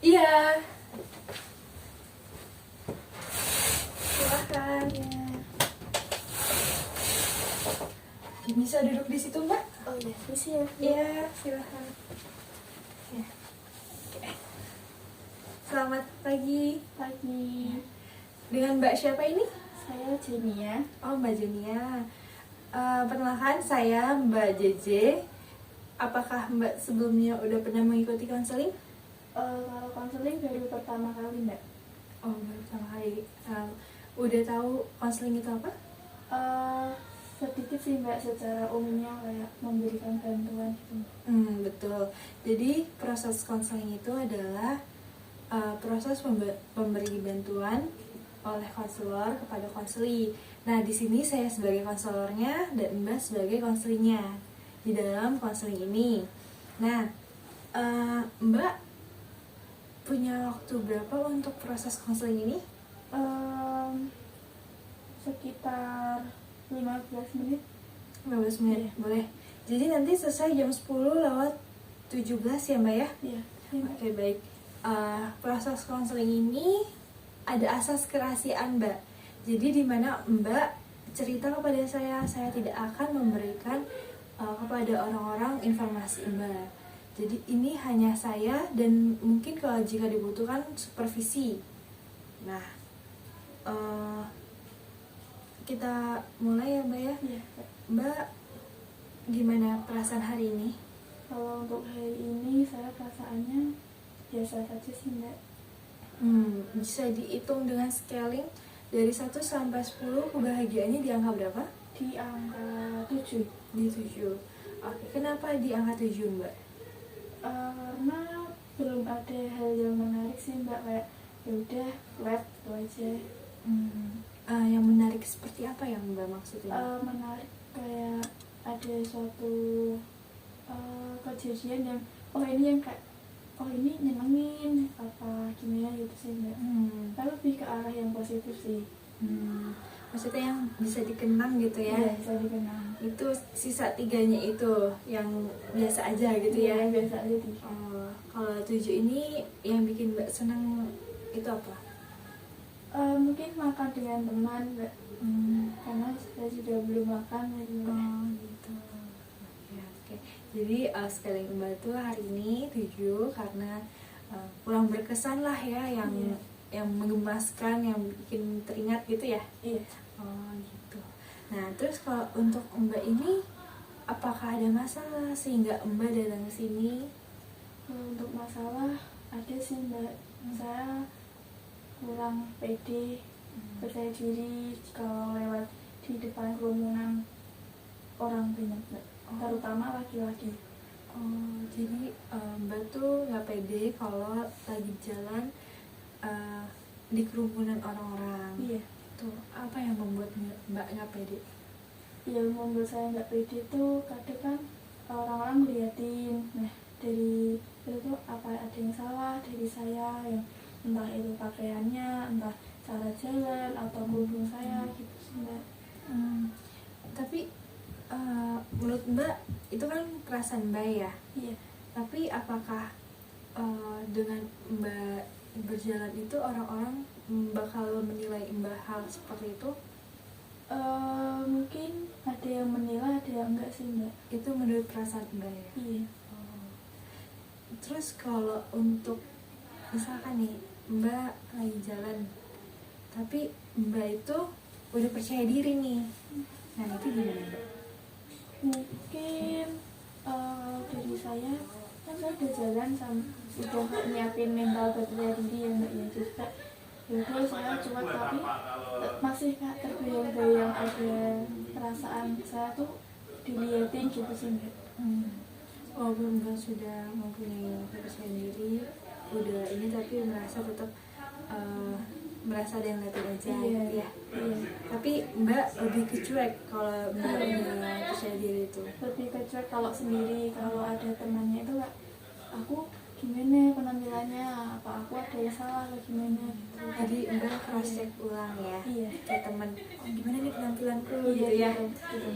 Iya, silahkan. Bisa duduk di situ, Mbak? Oh iya, misi ya. Iya, silahkan. Ya. Oke. Selamat pagi. Pagi. Dengan Mbak siapa ini? Saya Jenia. Oh, Mbak Jenia. Perkenalkan, saya Mbak JJ. Apakah Mbak sebelumnya udah pernah mengikuti konseling? Kalau konseling baru pertama kali, Mbak. Oh, baru pertama kali. Udah tahu konseling itu apa? Sedikit sih, Mbak, secara umumnya kayak memberikan bantuan gitu. Betul. Jadi proses konseling itu adalah proses pemberi bantuan oleh konselor kepada konseli. Nah, di sini saya sebagai konselornya dan Mbak sebagai konselingnya di dalam konseling ini. Nah, Mbak punya waktu berapa untuk proses konseling ini? Sekitar 15 menit. 15 menit, boleh. Jadi nanti selesai jam 10:17 ya, Mbak ya? Iya. Oke, baik. Proses konseling ini ada asas kerahasiaan, Mbak. Jadi di mana Mbak cerita kepada saya tidak akan memberikan kepada orang-orang informasi Mbak. Jadi ini hanya saya dan mungkin kalau jika dibutuhkan supervisi. Nah, kita mulai ya, Mbak ya. Iya. Mbak, gimana perasaan hari ini? Kalau untuk hari ini saya perasaannya biasa saja sih, Mbak. Bisa dihitung dengan scaling dari 1 sampai 10, kebahagiaannya di angka berapa? Di angka 7. Di 7. Oke, kenapa di angka 7, Mbak? Karena belum ada hal yang menarik sih, Mbak, kayak yaudah web itu aja. Yang menarik seperti apa yang Mbak maksudnya? Menarik kayak ada suatu kejadian yang ini nyenengin apa gimana gitu sih, Mbak. Tapi lebih ke arah yang positif sih. Maksudnya yang bisa dikenang gitu ya? Iya, bisa dikenang. Itu sisa 3-nya itu yang biasa aja gitu ya? Iya, biasa aja sih. Kalau 7 ini yang bikin Mbak senang itu apa? Mungkin makan dengan teman, Mbak. Karena saya sudah belum makan lagi, Mbak. Gitu. Oke. Jadi sekali Mbak tuh hari ini 7 karena kurang berkesan lah ya, yang menggemaskan, yang bikin teringat gitu ya. Iya. Gitu. Nah, terus kalau untuk Mbak ini apakah ada masalah sehingga Mbak datang ke sini? Untuk masalah ada sih, Mbak. Saya kurang pede, percaya diri kalau lewat di depan kerumunan orang banyak, Mbak. Terutama laki-laki. Jadi Mbak tuh nggak pede kalau lagi jalan di kerumunan orang-orang. Iya. Tuh, apa yang membuat Mbak nggak pede? Yang membuat saya nggak pede tuh kadang kan orang-orang ngeliatin. Nah, dari itu tuh apa ada yang salah dari saya, yang entah itu pakaiannya, entah cara jalan atau kerudung saya gitu sih, Mbak. Tapi menurut Mbak itu kan perasaan Mbak ya? Iya. Tapi apakah dengan Mbak berjalan itu orang-orang bakal menilai Mbak hal seperti itu? Mungkin ada yang menilai, ada yang enggak sih, Mbak. Itu menurut perasaan Mbak ya? Iya. Terus kalau untuk misalkan nih Mbak lagi jalan tapi Mbak itu udah percaya diri nih, nah itu gimana, Mbak? Mungkin dari saya kan saya udah jalan udah nyiapin mental percaya diri ya, Mbak, ya. Terus yaudah saya cuat tapi masih kayak terbayang-bayang ada perasaan saya tuh diliatin gitu sih, Mbak. Walaupun Mbak sudah mempunyai kepercayaan diri, udah ini tapi merasa tetap merasa ada yang ngeliatin aja gitu ya. Iya. Tapi Mbak lebih kecuek kalau Mbak udah percaya diri itu. Lebih kecuek kalau sendiri, kalau ada temannya itu Kak, aku gimana penampilannya, apa aku ada yang salah atau gimana gitu. Jadi Mbak cross check ulang ya. Iya. Kayak teman, gimana nih penampilanku Iya, gitu ya. gitu.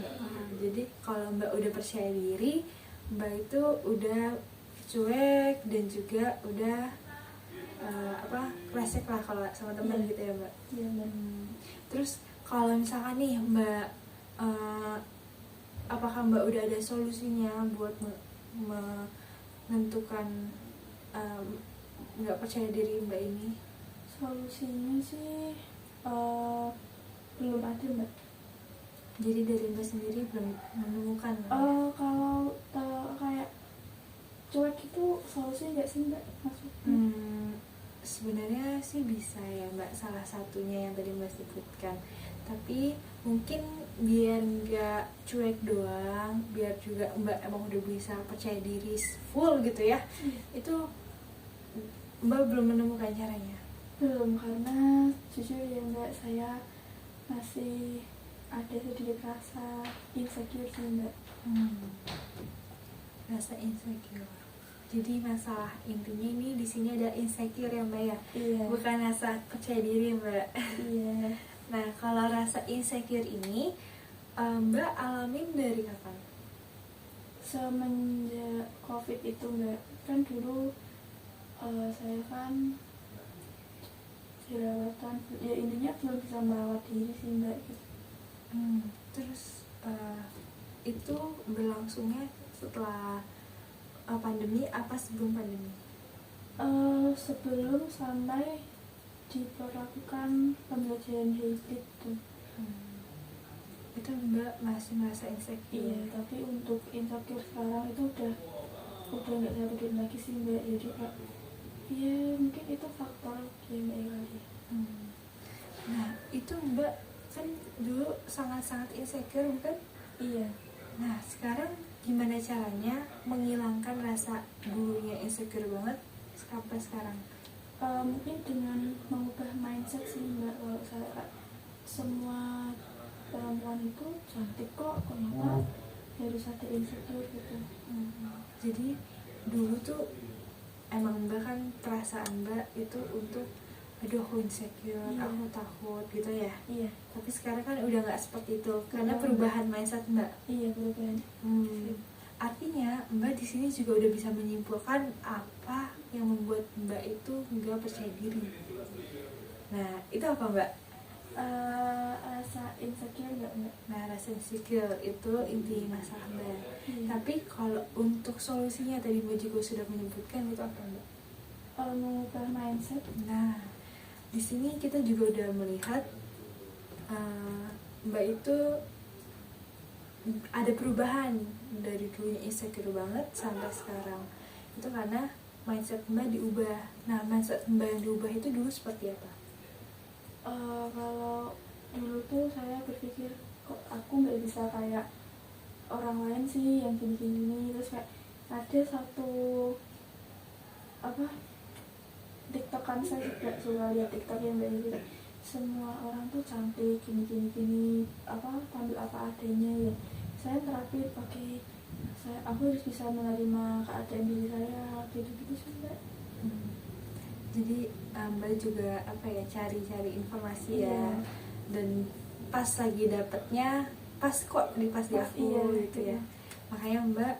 Jadi kalau Mbak udah percaya diri, Mbak itu udah cuek dan juga udah resek lah kalau sama teman gitu ya Mbak. Iya Mbak. Terus kalau misalkan nih Mbak, apakah Mbak udah ada solusinya buat menentukan nggak percaya diri Mbak ini? Solusinya sih belum ada Mbak. Jadi dari Mbak sendiri belum menemukan? Kalau kayak cuek itu solusinya nggak sih Mbak maksudnya? Sebenarnya sih bisa ya Mbak, salah satunya yang tadi Mbak sebutkan. Tapi mungkin biar nggak cuek doang, biar juga Mbak emang udah bisa percaya diri full gitu ya, itu Mbak belum menemukan caranya? Belum, karena jujur ya Mbak, saya masih ada sedikit rasa insecure sih Mbak. Rasa insecure. Jadi masalah intinya ini di sini ada insecure ya Mbak ya? Iya. Bukan rasa percaya diri Mbak. Iya. Nah kalau rasa insecure ini Mbak alamin dari kapan? Semenjak COVID itu Mbak. Kan dulu saya kan jerawatan, ya intinya belum bisa merawat diri sih Mbak gitu. Terus itu berlangsungnya setelah pandemi apa sebelum pandemi? Sebelum sampai diperlakukan pembelajaran hybrid tuh. Itu Mbak masih merasa insecure? Iya, tapi untuk insecure sekarang itu udah nggak saya peduli lagi sih Mbak. Jadi Kak, ya mungkin itu faktor yang kali. Nah itu Mbak kan dulu sangat-sangat insecure bukan? Iya. Nah sekarang gimana caranya menghilangkan rasa dulunya insecure banget sampai sekarang? Mungkin dengan mengubah mindset sih Mbak. Kalau saya Kak, semua perempuan itu cantik kok, kenapa harus ada insecure gitu. Jadi dulu tuh emang Mbak kan perasaan Mbak itu untuk aduh aku insecure, Iya. aku takut gitu ya. Iya. Tapi sekarang kan udah nggak seperti itu karena Udah. perubahan mindset Mbak. Iya, perubahan. Artinya Mbak di sini juga udah bisa menyimpulkan apa yang membuat Mbak itu nggak percaya diri. Nah itu apa Mbak? Rasa insecure nggak Mbak? Nah rasa insecure itu inti masalah Mbak. Iya. Tapi kalau untuk solusinya tadi Mbak juga sudah menyebutkan, itu apa Mbak? Mengubah mindset. Nah di sini kita juga udah melihat Mbak itu ada perubahan dari dulunya insecure banget sampai sekarang. Itu karena mindset Mbak diubah. Nah mindset Mbak yang diubah itu dulu seperti apa? Kalau dulu tuh saya berpikir kok aku nggak bisa kayak orang lain sih yang gini-gini. Terus kayak ada satu TikTokan, saya juga suka lihat TikTok yang gitu, semua orang tuh cantik gini tampil apa adanya ya. Saya terakhir pakai aku harus bisa menerima keadaan diri saya gitu sih Mbak. Jadi Mbak juga cari-cari informasi Iya. ya, dan pas lagi dapetnya pas di aku iya, gitu ya. iya. Makanya Mbak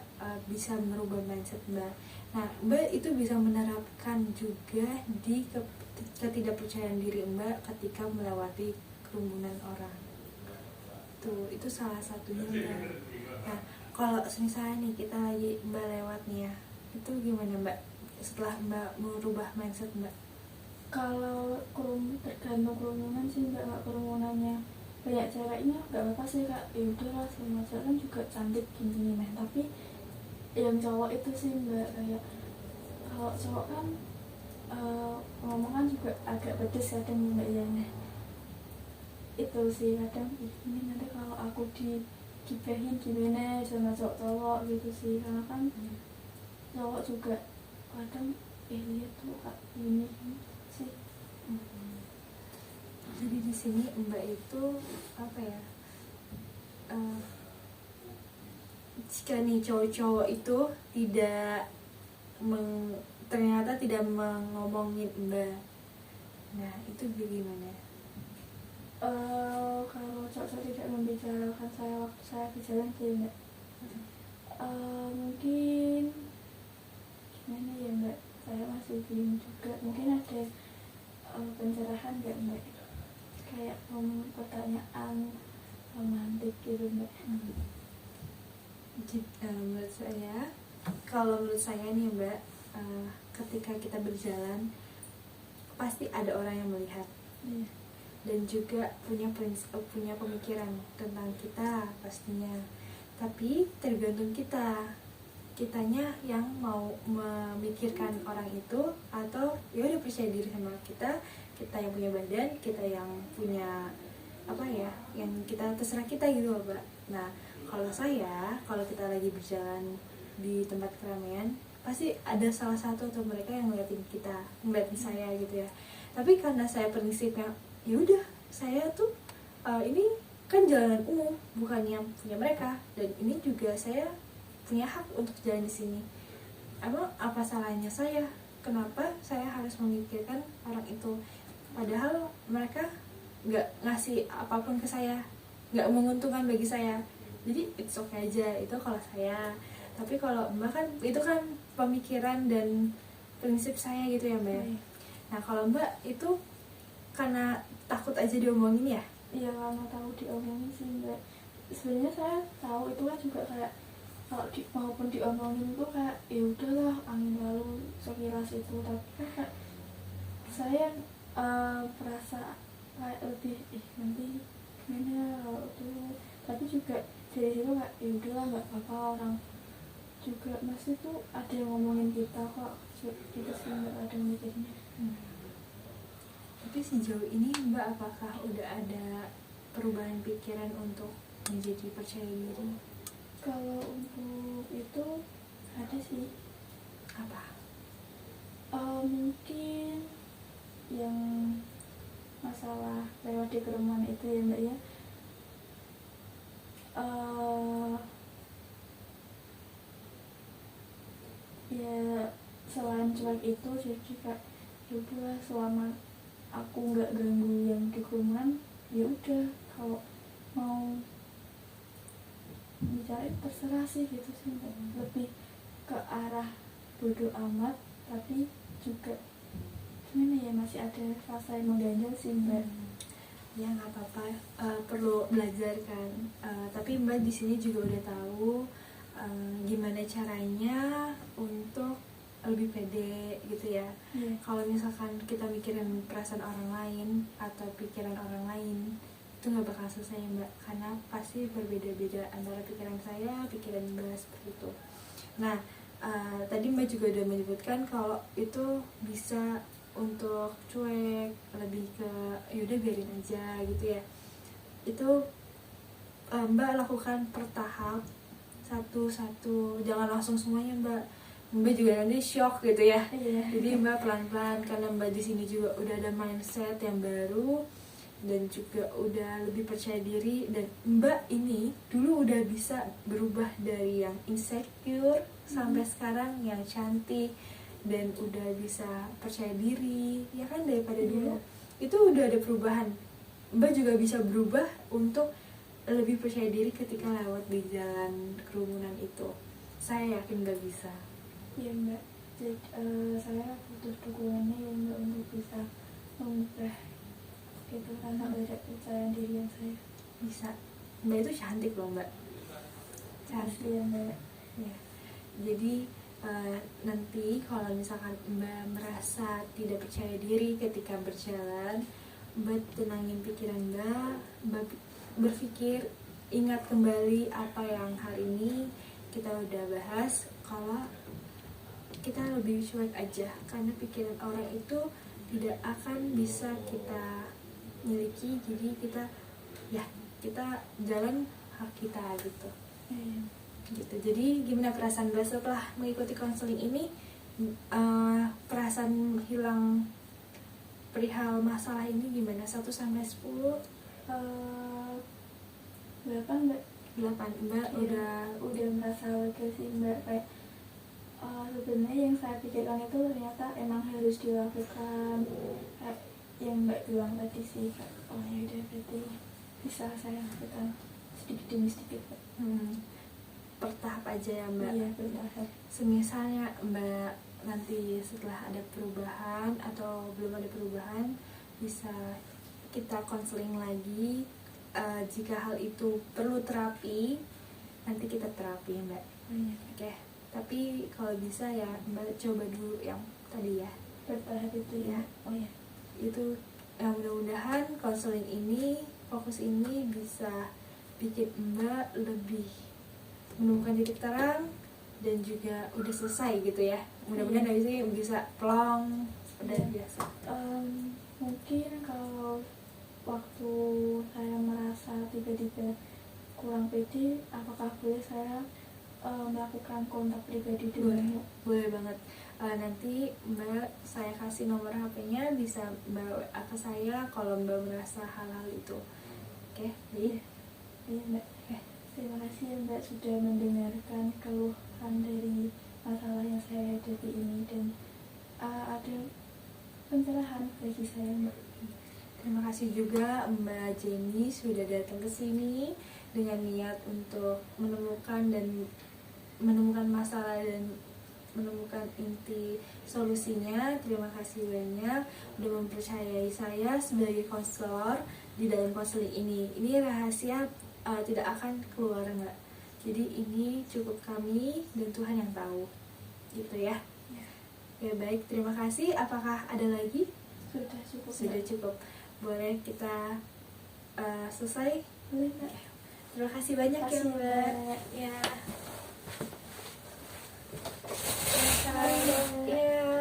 bisa merubah mindset Mbak. Nah Mbak itu bisa menerapkan juga di ketidakpercayaan diri Mbak ketika melewati kerumunan orang. Itu salah satunya Mbak. Nah kalau misalnya nih kita lagi Mbak lewat nih ya, itu gimana Mbak setelah Mbak merubah mindset Mbak? Kalau tergantung kerumunan sih Mbak. Nggak kerumunannya banyak ceweknya nggak apa-apa sih Kak, ya udahlah, semua cewek kan juga cantik gini nah. Tapi yang cowok itu sih Mbak, kayak kalau cowok kan ngomong kan juga agak pedes kadang Mbak ya. Nah itu sih kadang ini nanti kalau aku digibahin gimana sama cowok gitu sih, karena kan cowok juga kadang lihat tuh Kak ini sih. Jadi di sini Mbak itu jika nih cowok-cowok itu ternyata tidak mengomongin Mbak, nah itu bagaimana? Kalau cowok tidak membicarakan saya waktu saya di jalan sih Mbak, mungkin gimana ya Mbak, saya masih bingung juga. Mungkin ada pencerahan nggak Mbak, kayak pertanyaan romantis gitu Mbak? Menurut saya, kalau menurut saya nih Mbak, ketika kita berjalan pasti ada orang yang melihat dan juga punya pemikiran tentang kita pastinya. Tapi tergantung kitanya yang mau memikirkan orang itu, atau ya udah percaya diri sama kita yang punya badan, kita yang punya apa ya, yang kita terserah kita gitu loh Mbak. Nah kalau kita lagi berjalan di tempat keramaian, pasti ada salah satu atau mereka yang ngeliatin saya gitu ya. Tapi karena saya prinsipnya ya udah, saya tuh ini kan jalanan umum, bukan yang punya mereka, dan ini juga saya punya hak untuk jalan di sini. Emang apa salahnya saya? Kenapa saya harus memikirkan orang itu? Padahal mereka nggak ngasih apapun ke saya, nggak menguntungkan bagi saya. Jadi it's okay aja itu kalau saya. Tapi kalau Mbak kan itu kan pemikiran dan prinsip saya gitu ya Mbak. Nah kalau Mbak itu karena takut aja diomongin ya? Iya, karena tahu diomongin sih Mbak. Sebenarnya saya tahu itu kan juga kayak kalau maupun diomongin tuh kayak ya udahlah, angin lalu sekilas itu. Tapi kan kayak saya merasa kayak lebih nanti gimana kalau itu. Tapi juga dari situ kayak ya udahlah, nggak apa-apa, orang juga masih tuh ada yang ngomongin kita kok, kita sih nggak ada mikirnya. Tapi sejauh ini Mbak apakah udah ada perubahan pikiran untuk menjadi percaya diri? Kalau untuk itu ada sih. Apa? Mungkin yang masalah lewat di kerumunan itu ya Mbak ya. Ya selain cuek itu, jadi kayak yaudah selama aku nggak ganggu yang di kerumunan, ya udah, kalau mau bicara terserah sih gitu sih Mbak. Lebih ke arah bodo amat, tapi juga gimana ya, masih ada rasa yang mengganjal sih Mbak. Ya nggak apa-apa, perlu belajar kan. Tapi Mbak di sini juga udah tahu gimana caranya untuk lebih pede gitu ya. Kalau misalkan kita mikirin perasaan orang lain atau pikiran orang lain, itu nggak bakal selesai Mbak, karena pasti berbeda-beda antara pikiran saya, pikiran Mbak, seperti itu. Nah tadi Mbak juga udah menyebutkan kalau itu bisa untuk cuek, lebih ke yaudah biarin aja gitu ya. Itu Mbak lakukan per tahap, satu-satu, jangan langsung semuanya Mbak juga nanti shock gitu ya. Jadi Mbak pelan-pelan, karena Mbak di sini juga udah ada mindset yang baru dan juga udah lebih percaya diri, dan Mbak ini dulu udah bisa berubah dari yang insecure sampai sekarang yang cantik dan udah bisa percaya diri ya kan, daripada dulu itu udah ada perubahan. Mbak juga bisa berubah untuk lebih percaya diri ketika lewat di jalan kerumunan itu. Saya yakin Mbak bisa. Iya Mbak, jadi saya butuh dukungannya ya Mbak untuk bisa mengubah gitu, karena ada kepercayaan diri yang saya bisa. Mbak itu cantik loh Mbak, cantik ya Mbak ya. Jadi nanti kalau misalkan Mbak merasa tidak percaya diri ketika berjalan, Mbak tenangin pikiran Mbak berpikir, ingat kembali apa yang hari ini kita udah bahas, kalau kita lebih cuek aja, karena pikiran orang itu tidak akan bisa kita miliki. Jadi kita jalan hak kita gitu. Gitu. Jadi gimana perasaan Mbak setelah mengikuti konseling ini? Perasaan hilang perihal masalah ini gimana? 1 sampai 10? 8 Mbak. 8 Mbak Ya, udah merasa lega sih Mbak, kayak sebenarnya yang saya pikirkan itu ternyata emang harus dilakukan, kayak yang Mbak bilang tadi sih, kayak oh ya udah berarti bisa saya lakukan sedikit demi sedikit per tahap aja ya Mbak. Iya, per tahap. Semisalnya Mbak nanti setelah ada perubahan atau belum ada perubahan bisa kita konseling lagi. Jika hal itu perlu terapi, nanti kita terapi ya Mbak. Oke. Tapi kalau bisa ya Mbak coba dulu yang tadi ya, bertahap itu ya. Oh ya. Itu mudah-mudahan konseling ini, fokus ini bisa bikin Mbak lebih menemukan titik terang dan juga udah selesai gitu ya. Mudah-mudahan dari sini bisa plong dan biasa. Mungkin kalau waktu saya merasa tiba-tiba kurang pede, apakah boleh saya melakukan kontak pribadi dengan boleh banget. Nanti Mbak saya kasih nomor HP-nya, bisa Mbak WA ke saya kalau Mbak merasa hal-hal itu. Oke, baik. Iya Mbak. Terima kasih ya Mbak sudah mendengarkan keluhan dari masalah yang saya hadapi ini dan ada pencerahan bagi saya Mbak. Terima kasih juga Mbak Jenny sudah datang ke sini dengan niat untuk menemukan masalah dan menemukan inti solusinya. Terima kasih banyak udah mempercayai saya sebagai konselor di dalam konseling ini. Ini rahasia tidak akan keluar Mbak. Jadi ini cukup kami dan Tuhan yang tahu. Gitu ya. Ya baik, terima kasih. Apakah ada lagi? Sudah cukup. Sudah cukup. Boleh kita selesai? Boleh Mbak. Terima kasih banyak ya Mbak. Ya. Bye. Ya.